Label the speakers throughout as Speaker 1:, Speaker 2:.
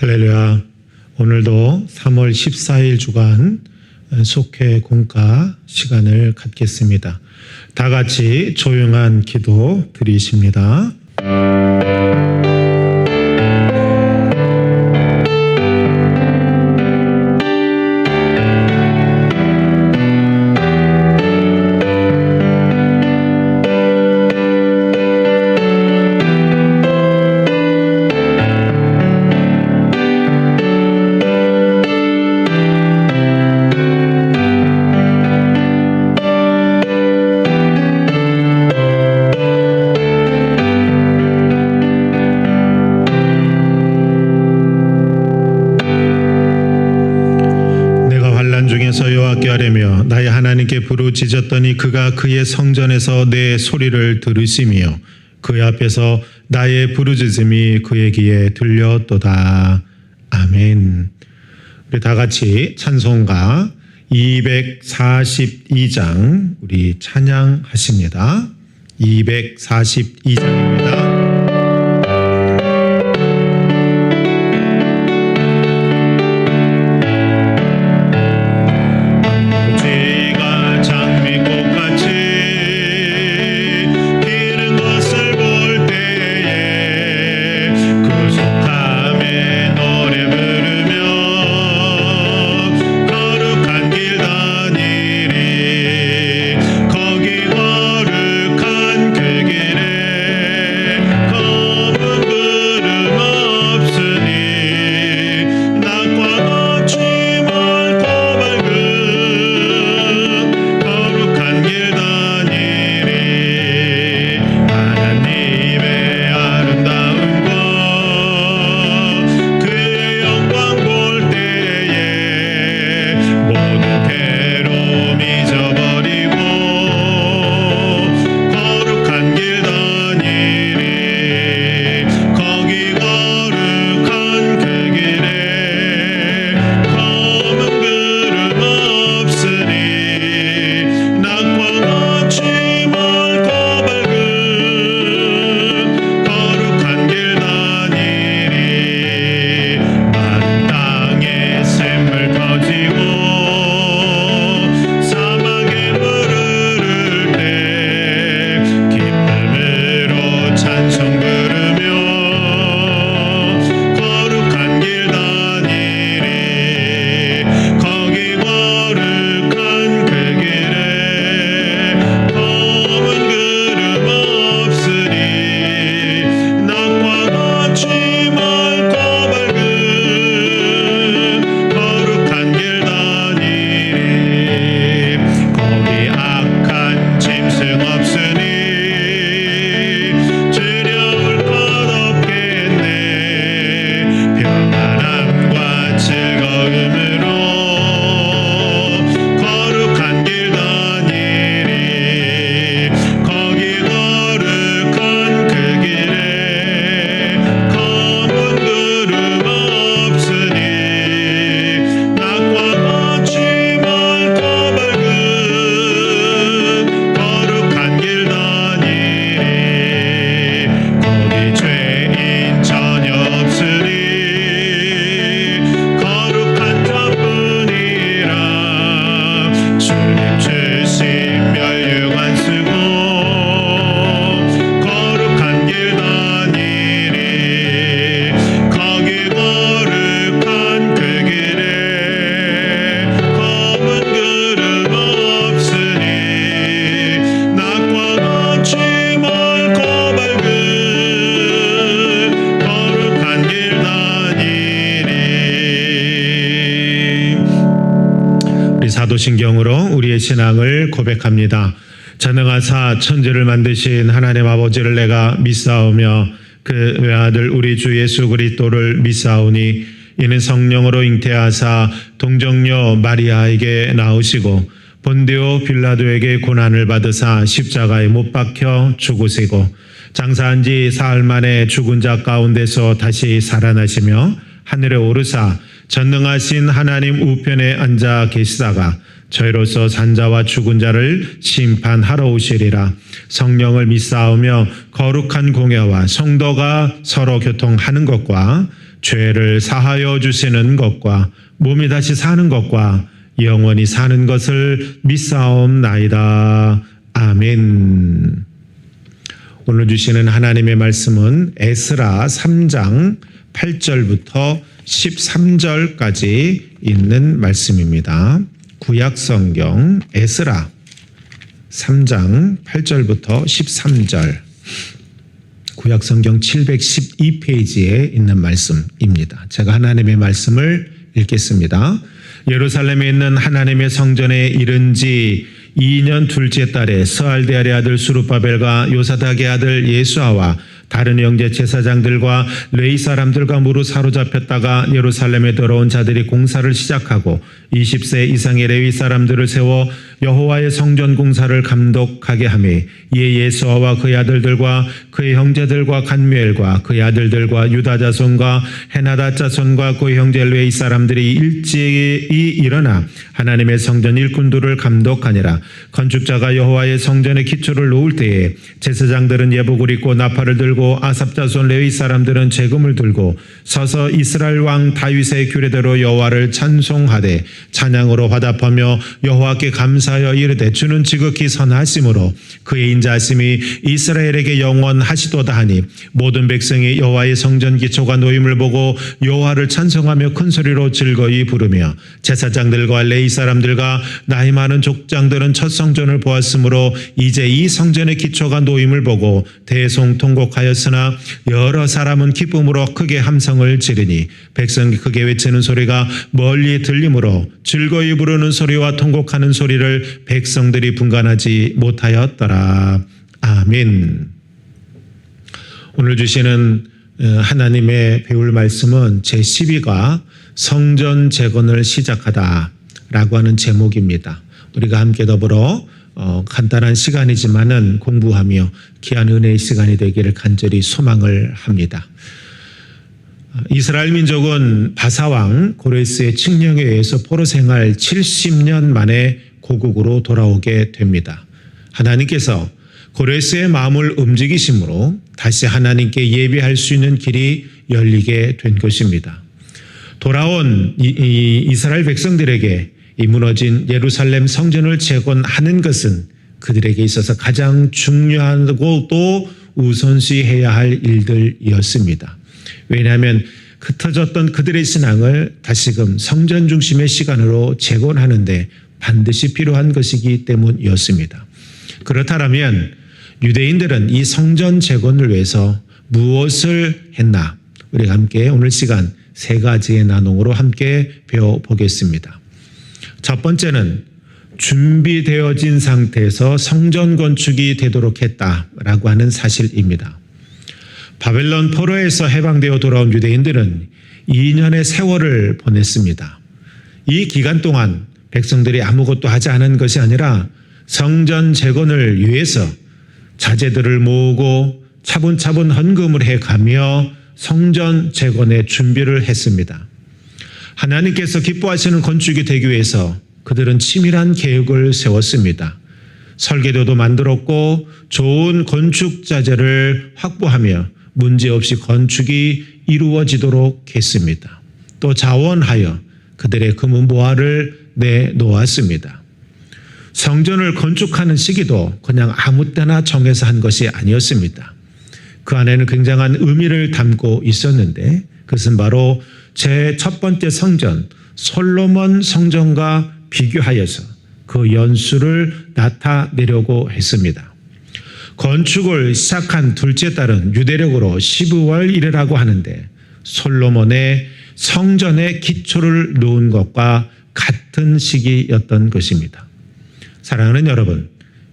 Speaker 1: 할렐루야. 오늘도 3월 14일 주간 속회 공과 시간을 갖겠습니다. 다 같이 조용한 기도 드리십니다. 여호와께 아뢰며 나의 하나님께 부르짖었더니 그가 그의 성전에서 내 소리를 들으시며 그의 앞에서 나의 부르짖음이 그의 귀에 들렸도다. 아멘. 우리 다 같이 찬송가 242장 우리 찬양하십니다. 242장입니다. 사도신경으로 우리의 신앙을 고백합니다. 전능하사 천지를 만드신 하나님 아버지를 내가 믿사오며 그 외아들 우리 주 예수 그리스도를 믿사오니 이는 성령으로 잉태하사 동정녀 마리아에게 나으시고 본디오 빌라도에게 고난을 받으사 십자가에 못 박혀 죽으시고 장사한 지 사흘 만에 죽은 자 가운데서 다시 살아나시며 하늘에 오르사 전능하신 하나님 우편에 앉아 계시다가 저희로서 산자와 죽은 자를 심판하러 오시리라. 성령을 믿사오며 거룩한 공예와 성도가 서로 교통하는 것과 죄를 사하여 주시는 것과 몸이 다시 사는 것과 영원히 사는 것을 믿사옵나이다. 아멘. 오늘 주시는 하나님의 말씀은 에스라 3장 8절부터 13절까지 있는 말씀입니다. 구약성경 에스라 3장 8절부터 13절, 구약성경 712페이지에 있는 말씀입니다. 제가 하나님의 말씀을 읽겠습니다. 예루살렘에 있는 하나님의 성전에 이른 지 2년 둘째 달에 스알데알의 아들 수룹바벨과 요사닥의 아들 예수아와 다른 형제 제사장들과 레위 사람들과 무로 사로잡혔다가 예루살렘에 들어온 자들이 공사를 시작하고 20세 이상의 레위 사람들을 세워 여호와의 성전 공사를 감독하게 하매 이에 예수아와 그의 아들들과 그의 형제들과 간미엘과 그의 아들들과 유다 자손과 헤나다 자손과 그의 형제 레위 사람들이 일찍이 일어나 하나님의 성전 일꾼들을 감독하니라. 건축자가 여호와의 성전의 기초를 놓을 때에 제사장들은 예복을 입고 나팔을 들고 아삽 자손 레위 사람들은 재금을 들고 서서 이스라엘 왕 다윗의 규례대로 여호와를 찬송하되 찬양으로 화답하며 여호와께 감사하여 이르되 주는 지극히 선하심으로 그의 인자하심이 이스라엘에게 영원하시도다 하니 모든 백성이 여호와의 성전 기초가 놓임을 보고 여호와를 찬송하며 큰 소리로 즐거이 부르며 제사장들과 레위 사람들과 나이 많은 족장들은 첫 성전을 보았으므로 이제 이 성전의 기초가 놓임을 보고 대송통곡하였으나 여러 사람은 기쁨으로 크게 함성을 지르니 백성이 크게 외치는 소리가 멀리 들리므로 즐거이 부르는 소리와 통곡하는 소리를 백성들이 분간하지 못하였더라. 아멘. 오늘 주시는 하나님의 배울 말씀은 제12가 성전 재건을 시작하다라고 하는 제목입니다. 우리가 함께 더불어 간단한 시간이지만은 공부하며 귀한 은혜의 시간이 되기를 간절히 소망을 합니다. 이스라엘 민족은 바사왕 고레스의 칙령에 의해서 포로 생활 70년 만에 고국으로 돌아오게 됩니다. 하나님께서 고레스의 마음을 움직이심으로 다시 하나님께 예배할 수 있는 길이 열리게 된 것입니다. 돌아온 이스라엘 백성들에게 이 무너진 예루살렘 성전을 재건하는 것은 그들에게 있어서 가장 중요하고 또 우선시해야 할 일들이었습니다. 왜냐하면 흩어졌던 그들의 신앙을 다시금 성전 중심의 시간으로 재건하는데 반드시 필요한 것이기 때문이었습니다. 그렇다면 유대인들은 이 성전 재건을 위해서 무엇을 했나? 우리가 함께 오늘 시간 세 가지의 나눔으로 함께 배워보겠습니다. 첫 번째는 준비되어진 상태에서 성전 건축이 되도록 했다라고 하는 사실입니다. 바벨론 포로에서 해방되어 돌아온 유대인들은 2년의 세월을 보냈습니다. 이 기간 동안 백성들이 아무것도 하지 않은 것이 아니라 성전 재건을 위해서 자재들을 모으고 차분차분 헌금을 해가며 성전 재건의 준비를 했습니다. 하나님께서 기뻐하시는 건축이 되기 위해서 그들은 치밀한 계획을 세웠습니다. 설계도도 만들었고 좋은 건축 자재를 확보하며 문제없이 건축이 이루어지도록 했습니다. 또 자원하여 그들의 금은 보화를 내놓았습니다. 성전을 건축하는 시기도 그냥 아무 때나 정해서 한 것이 아니었습니다. 그 안에는 굉장한 의미를 담고 있었는데 그것은 바로 제 첫 번째 성전 솔로몬 성전과 비교하여서 그 연수를 나타내려고 했습니다. 건축을 시작한 둘째 달은 유대력으로 12월 1일이라고 하는데 솔로몬의 성전의 기초를 놓은 것과 같은 시기였던 것입니다. 사랑하는 여러분,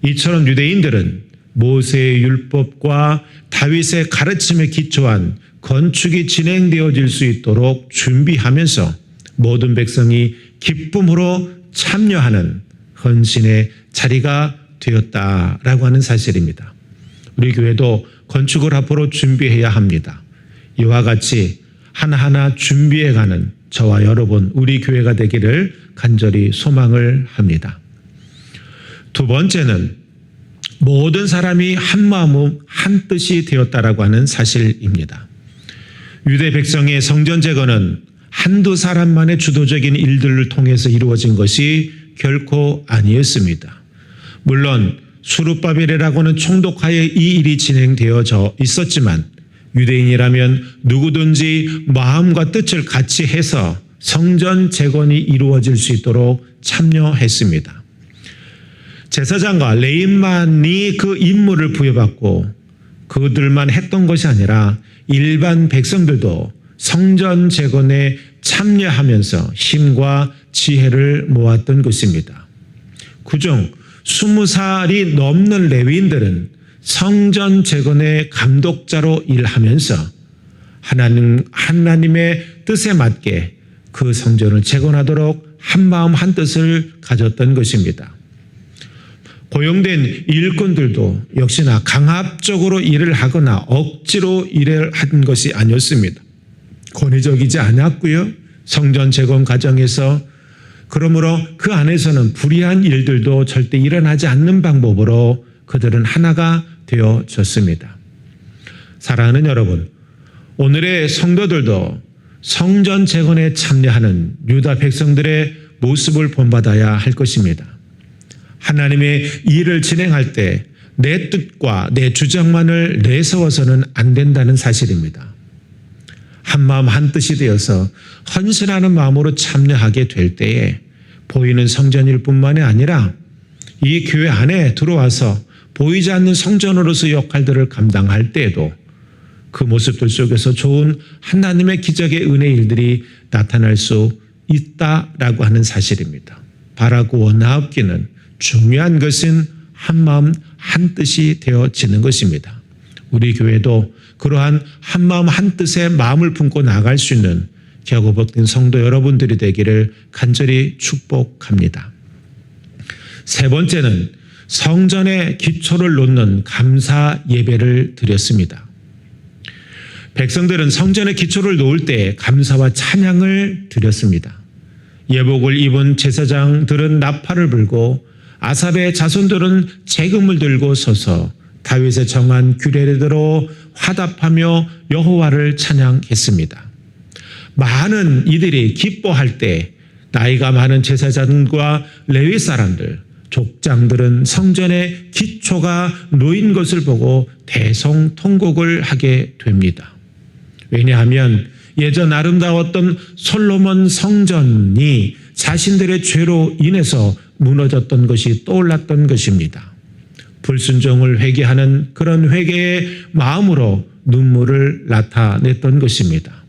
Speaker 1: 이처럼 유대인들은 모세의 율법과 다윗의 가르침에 기초한 건축이 진행되어질 수 있도록 준비하면서 모든 백성이 기쁨으로 참여하는 헌신의 자리가 되었다라고 하는 사실입니다. 우리 교회도 건축을 앞으로 준비해야 합니다. 이와 같이 하나하나 준비해가는 저와 여러분, 우리 교회가 되기를 간절히 소망을 합니다. 두 번째는 모든 사람이 한 마음 한 뜻이 되었다라고 하는 사실입니다. 유대 백성의 성전 재건은 한두 사람만의 주도적인 일들을 통해서 이루어진 것이 결코 아니었습니다. 물론 수룹바벨이라고는 총독하에 이 일이 진행되어져 있었지만 유대인이라면 누구든지 마음과 뜻을 같이 해서 성전 재건이 이루어질 수 있도록 참여했습니다. 제사장과 레위만이 그 임무를 부여받고 그들만 했던 것이 아니라 일반 백성들도 성전 재건에 참여하면서 힘과 지혜를 모았던 것입니다. 그중 20살이 넘는 레위인들은 성전 재건의 감독자로 일하면서 하나님의 뜻에 맞게 그 성전을 재건하도록 한마음 한뜻을 가졌던 것입니다. 고용된 일꾼들도 역시나 강압적으로 일을 하거나 억지로 일을 한 것이 아니었습니다. 권위적이지 않았고요. 성전 재건 과정에서 그러므로 그 안에서는 불의한 일들도 절대 일어나지 않는 방법으로 그들은 하나가 되어졌습니다. 사랑하는 여러분, 오늘의 성도들도 성전 재건에 참여하는 유다 백성들의 모습을 본받아야 할 것입니다. 하나님의 일을 진행할 때 내 뜻과 내 주장만을 내세워서는 안 된다는 사실입니다. 한마음 한뜻이 되어서 헌신하는 마음으로 참여하게 될 때에 보이는 성전일 뿐만이 아니라 이 교회 안에 들어와서 보이지 않는 성전으로서 역할들을 감당할 때에도 그 모습들 속에서 좋은 하나님의 기적의 은혜 일들이 나타날 수 있다라고 하는 사실입니다. 바라고 원하옵기는 중요한 것은 한마음 한뜻이 되어지는 것입니다. 우리 교회도 그러한 한마음 한뜻의 마음을 품고 나갈 수 있는 격오복된 성도 여러분들이 되기를 간절히 축복합니다. 세 번째는 성전의 기초를 놓는 감사 예배를 드렸습니다. 백성들은 성전의 기초를 놓을 때 감사와 찬양을 드렸습니다. 예복을 입은 제사장들은 나팔을 불고 아삽의 자손들은 재금을 들고 서서 다윗의 정한 규례대로 화답하며 여호와를 찬양했습니다. 많은 이들이 기뻐할 때 나이가 많은 제사장과 레위 사람들, 족장들은 성전의 기초가 놓인 것을 보고 대성통곡을 하게 됩니다. 왜냐하면 예전 아름다웠던 솔로몬 성전이 자신들의 죄로 인해서 무너졌던 것이 떠올랐던 것입니다. 불순종을 회개하는 그런 회개의 마음으로 눈물을 나타냈던 것입니다.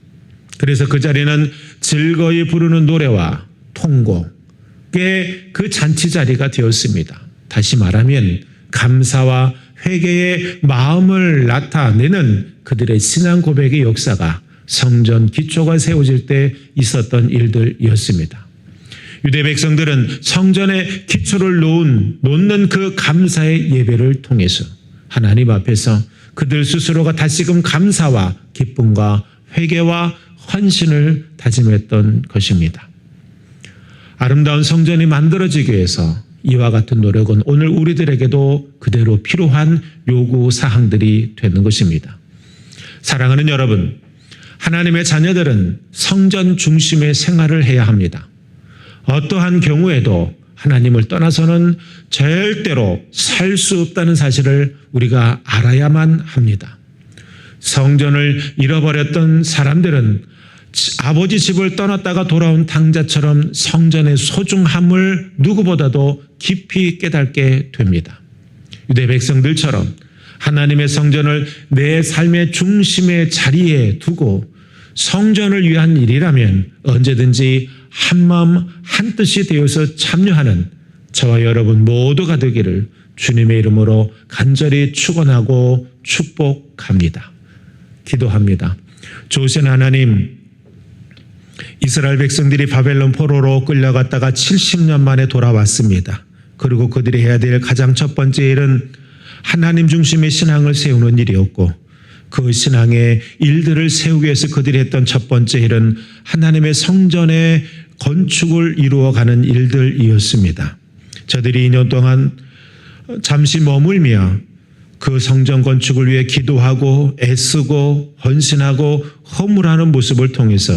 Speaker 1: 그래서 그 자리는 즐거이 부르는 노래와 통곡의 그 잔치 자리가 되었습니다. 다시 말하면 감사와 회개의 마음을 나타내는 그들의 신앙 고백의 역사가 성전 기초가 세워질 때 있었던 일들이었습니다. 유대 백성들은 성전의 기초를 놓는 그 감사의 예배를 통해서 하나님 앞에서 그들 스스로가 다시금 감사와 기쁨과 회개와 헌신을 다짐했던 것입니다. 아름다운 성전이 만들어지기 위해서 이와 같은 노력은 오늘 우리들에게도 그대로 필요한 요구사항들이 되는 것입니다. 사랑하는 여러분, 하나님의 자녀들은 성전 중심의 생활을 해야 합니다. 어떠한 경우에도 하나님을 떠나서는 절대로 살 수 없다는 사실을 우리가 알아야만 합니다. 성전을 잃어버렸던 사람들은 아버지 집을 떠났다가 돌아온 탕자처럼 성전의 소중함을 누구보다도 깊이 깨닫게 됩니다. 유대 백성들처럼 하나님의 성전을 내 삶의 중심의 자리에 두고 성전을 위한 일이라면 언제든지 한마음 한뜻이 되어서 참여하는 저와 여러분 모두가 되기를 주님의 이름으로 간절히 축원하고 축복합니다. 기도합니다. 좋으신 하나님, 이스라엘 백성들이 바벨론 포로로 끌려갔다가 70년 만에 돌아왔습니다. 그리고 그들이 해야 될 가장 첫 번째 일은 하나님 중심의 신앙을 세우는 일이었고, 그 신앙의 일들을 세우기 위해서 그들이 했던 첫 번째 일은 하나님의 성전의 건축을 이루어가는 일들이었습니다. 저들이 2년 동안 잠시 머물며 그 성전 건축을 위해 기도하고 애쓰고 헌신하고 허물하는 모습을 통해서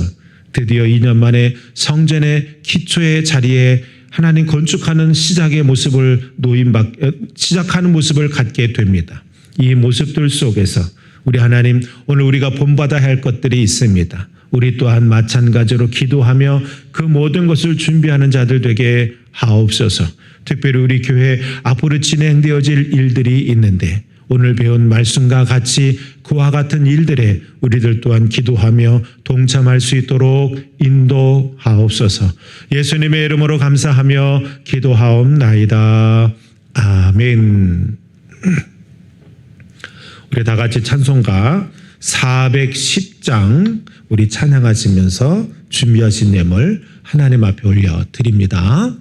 Speaker 1: 드디어 2년 만에 성전의 기초의 자리에 하나님 건축하는 시작의 모습을 시작하는 모습을 갖게 됩니다. 이 모습들 속에서 우리 하나님, 오늘 우리가 본받아야 할 것들이 있습니다. 우리 또한 마찬가지로 기도하며 그 모든 것을 준비하는 자들 되게 하옵소서. 특별히 우리 교회 앞으로 진행되어질 일들이 있는데 오늘 배운 말씀과 같이 그와 같은 일들에 우리들 또한 기도하며 동참할 수 있도록 인도하옵소서. 예수님의 이름으로 감사하며 기도하옵나이다. 아멘. 우리 다 같이 찬송가 410장 우리 찬양하시면서 준비하신 예물 하나님 앞에 올려 드립니다.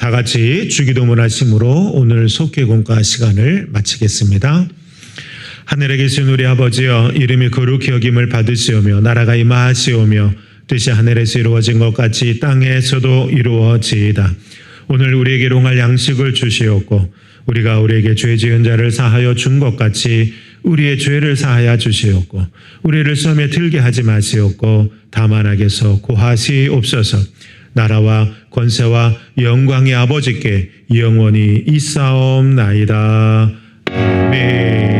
Speaker 1: 다 같이 주기도문 하심으로 오늘 속죄공과 시간을 마치겠습니다. 하늘에 계신 우리 아버지여, 이름이 거룩히 여김을 받으시오며 나라가 임하시오며 뜻이 하늘에서 이루어진 것 같이 땅에서도 이루어지이다. 오늘 우리에게 용할 양식을 주시옵고 우리가 우리에게 죄 지은 자를 사하여 준 것 같이 우리의 죄를 사하여 주시옵고 우리를 시험에 들게 하지 마시옵고 다만 악에서 구하시옵소서. 나라와 권세와 영광의 아버지께 영원히 있사옵나이다. 아멘.